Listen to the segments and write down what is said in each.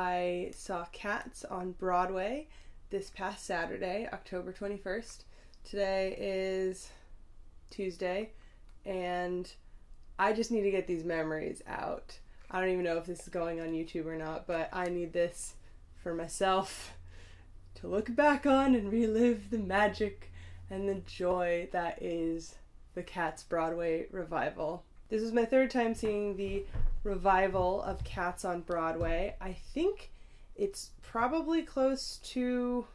I saw Cats on Broadway this past Saturday, October 21st. Today is Tuesday, and I just need to get these memories out. I don't even know if this is going on YouTube or not, but I need this for myself to look back on and relive the magic and the joy that is the Cats Broadway revival. This is my third time seeing the revival of Cats on Broadway. I think it's probably close to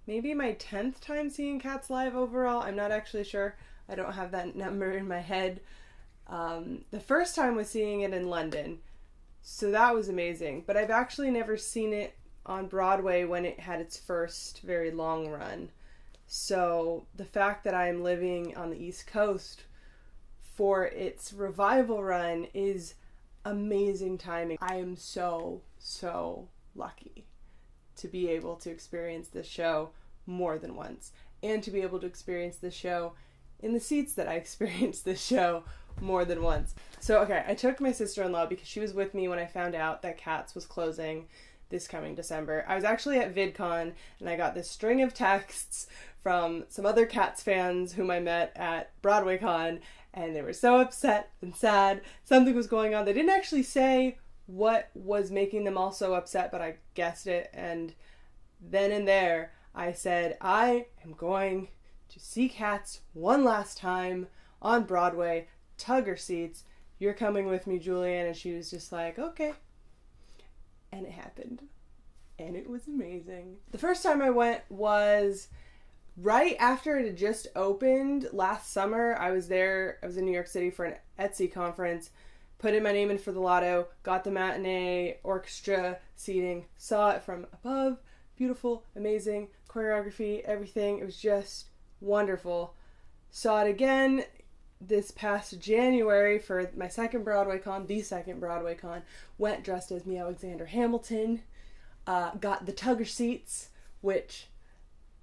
maybe my 10th time seeing Cats live overall. I'm not actually sure. I don't have that number in my head. The first time was seeing it in London, so that was amazing. But I've actually never seen it on Broadway when it had its first very long run. So the fact that I'm living on the East Coast for its revival run is amazing timing. I am so lucky to be able to experience this show more than once, and to be able to experience this show in the seats that I experienced this show more than once. So okay, I took my sister-in-law because she was with me when I found out that Cats was closing this coming December. I was actually at VidCon, and I got this string of texts from some other Cats fans whom I met at BroadwayCon, and they were so upset and sad. Something was going on. They didn't actually say what was making them all so upset, but I guessed it, and then and there I said, I am going to see Cats one last time on Broadway, Tugger seats. You're coming with me, Julianne. And she was just like, okay. And it happened. And it was amazing. The first time I went was right after it had just opened last summer. I was there. I was in New York City for an Etsy conference. Put in my name in for the lotto. Got the matinee orchestra seating. Saw it from above. Beautiful, amazing choreography, everything. It was just wonderful. Saw it again this past January for my second Broadway con, the second Broadway con. Went dressed as me, Alexander Hamilton. Got the Tugger seats, which,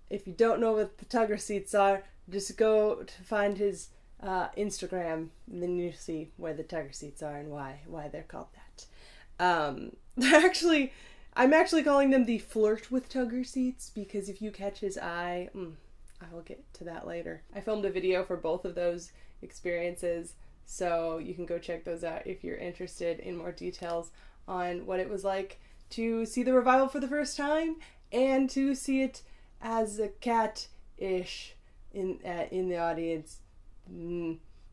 if you don't know what the Tugger seats are, just go to find his Instagram, and then you see where the Tugger seats are and why they're called that. I'm actually calling them the Flirt with Tugger seats, because if you catch his eye, I will get to that later. I filmed a video for both of those experiences, so you can go check those out if you're interested in more details on what it was like to see the revival for the first time and to see it as a cat-ish in the audience.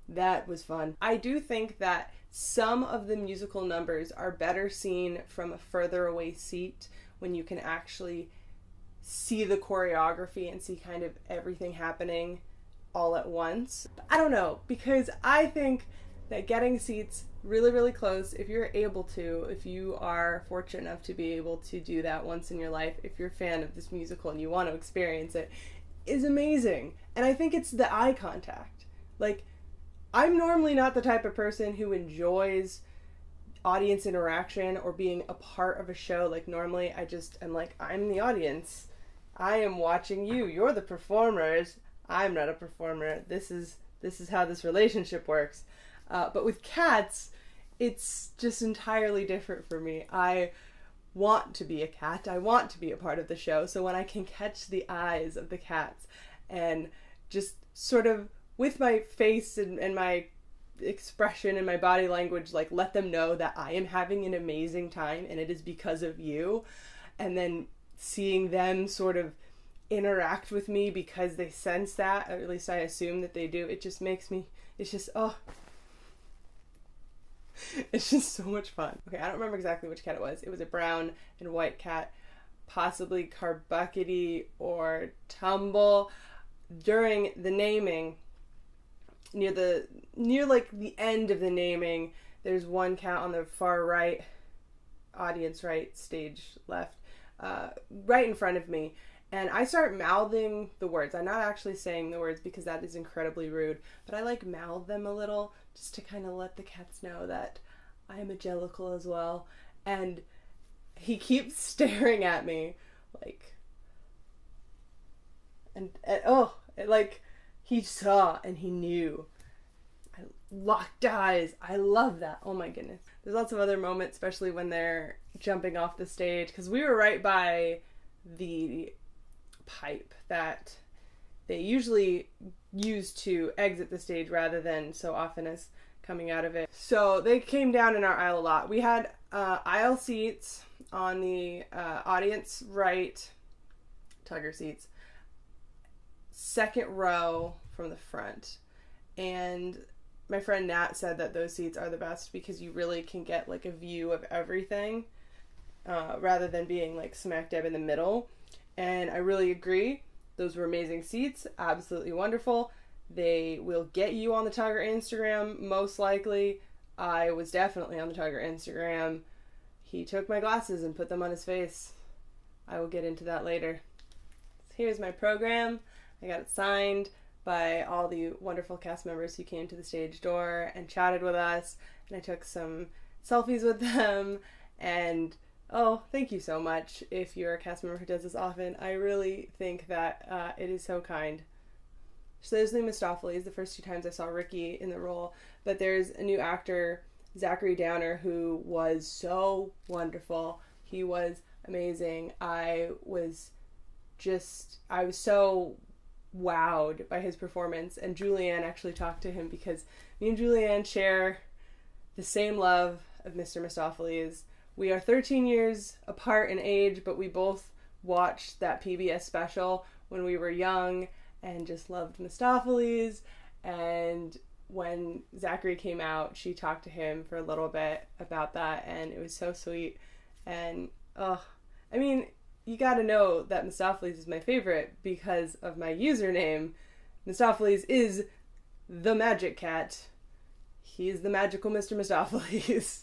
That was fun. I do think that some of the musical numbers are better seen from a further away seat, when you can actually see the choreography and see kind of everything happening all at once. But I don't know, because I think that getting seats really close, if you're able to, if you are fortunate enough to be able to do that once in your life, if you're a fan of this musical and you want to experience it, is amazing. And I think it's the eye contact. Like, I'm normally not the type of person who enjoys audience interaction or being a part of a show. Like, normally I just am like, I'm the audience. I am watching you. You're the performers. I'm not a performer. This is how this relationship works. But with Cats, it's just entirely different for me. I want to be a cat. I want to be a part of the show. So when I can catch the eyes of the cats and just sort of with my face and my expression and my body language, like, let them know that I am having an amazing time and it is because of you, and then seeing them sort of interact with me because they sense that, or at least I assume that they do, it just makes me, it's just so much fun. Okay, I don't remember exactly which cat it was. It was a brown and white cat, possibly Carbuckety or Tumble. During the naming, near like the end of the naming, there's one cat on the far right, audience right, stage left, right in front of me, and I start mouthing the words. I'm not actually saying the words because that is incredibly rude, but I like mouth them a little just to kind of let the cats know that I am a jellicle as well. And he keeps staring at me like, like he saw and he knew. locked eyes. I love that. Oh my goodness. There's lots of other moments, especially when they're jumping off the stage, because we were right by the pipe that they usually use to exit the stage rather than so often as coming out of it. So they came down in our aisle a lot. We had aisle seats on the audience right, Tugger seats, second row from the front. And my friend Nat said that those seats are the best because you really can get like a view of everything rather than being like smack dab in the middle. And I really agree. Those were amazing seats, absolutely wonderful. They will get you on the Tugger Instagram, most likely. I was definitely on the Tugger Instagram. He took my glasses and put them on his face. I will get into that later. So here's my program. I got it signed by all the wonderful cast members who came to the stage door and chatted with us. And I took some selfies with them. And oh, thank you so much if you're a cast member who does this often. I really think that it is so kind. So there's Lee Mistopheles, the first two times I saw Ricky in the role, but there's a new actor, Zachary Downer, who was so wonderful. He was amazing. I was so wowed by his performance, and Julianne actually talked to him because me and Julianne share the same love of Mr. Mistopheles. We are 13 years apart in age, but we both watched that PBS special when we were young and just loved Mistopheles. And when Zachary came out, she talked to him for a little bit about that, and it was so sweet. And I mean, you gotta know that Mistopheles is my favorite because of my username. Mistopheles is the Magic Cat. He's the magical Mr. Mistopheles.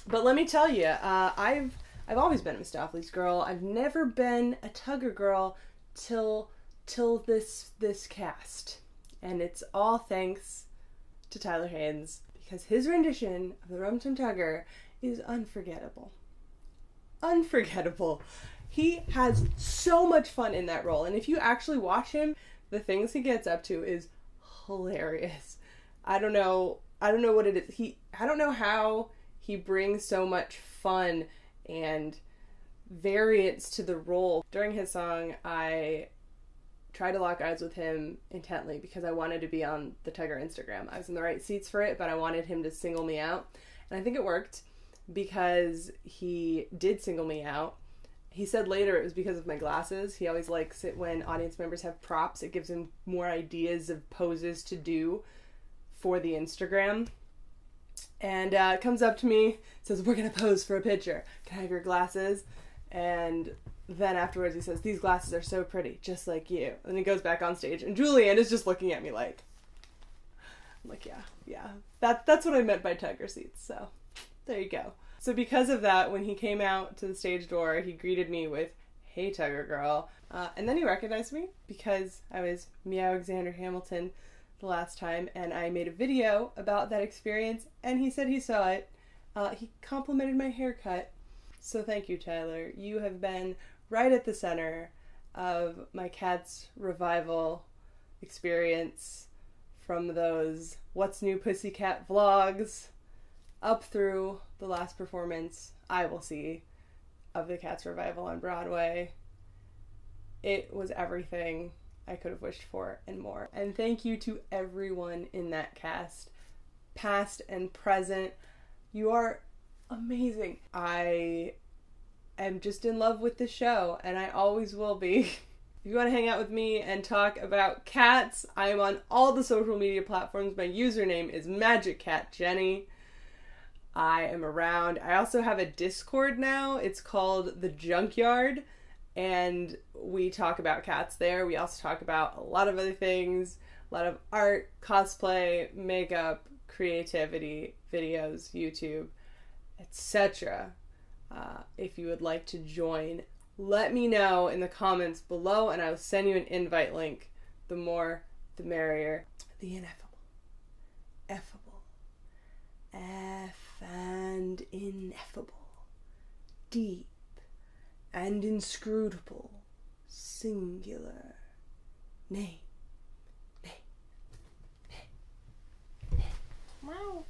But let me tell you, I've always been a Mistopheles girl. I've never been a Tugger girl till this cast, and it's all thanks to Tyler Haynes, because his rendition of the Rum Tum Tugger is unforgettable. Unforgettable. He has so much fun in that role, and if you actually watch him, the things he gets up to is hilarious. I don't know what it is. I don't know how he brings so much fun and variance to the role. During his song, I tried to lock eyes with him intently because I wanted to be on the Tugger Instagram. I was in the right seats for it, but I wanted him to single me out. And I think it worked because he did single me out. He said later it was because of my glasses. He always likes it when audience members have props. It gives him more ideas of poses to do for the Instagram. And comes up to me, says, "We're going to pose for a picture. Can I have your glasses?" And then afterwards he says, "These glasses are so pretty, just like you." And he goes back on stage, and Julianne is just looking at me like, I'm like, yeah. That's what I meant by Tugger seats, so there you go. So because of that, when he came out to the stage door, he greeted me with, "Hey, Tugger girl." And then he recognized me because I was Meow Alexander Hamilton the last time, and I made a video about that experience, and he said he saw it. He complimented my haircut. So thank you, Tyler. You have been right at the center of my Cats revival experience, from those What's New Pussycat vlogs up through the last performance I will see of the Cats revival on Broadway. It was everything I could have wished for and more. And thank you to everyone in that cast, past and present. You are amazing. I am just in love with the show, and I always will be. If you want to hang out with me and talk about cats, I am on all the social media platforms. My username is MagicCatJenny. I am around. I also have a Discord now. It's called The Junkyard, and we talk about cats there. We also talk about a lot of other things, a lot of art, cosplay, makeup, creativity, videos, YouTube, etc. If you would like to join, let me know in the comments below, and I will send you an invite link. The more, the merrier. The ineffable, effable, and ineffable, deep and inscrutable, singular, name, Meow.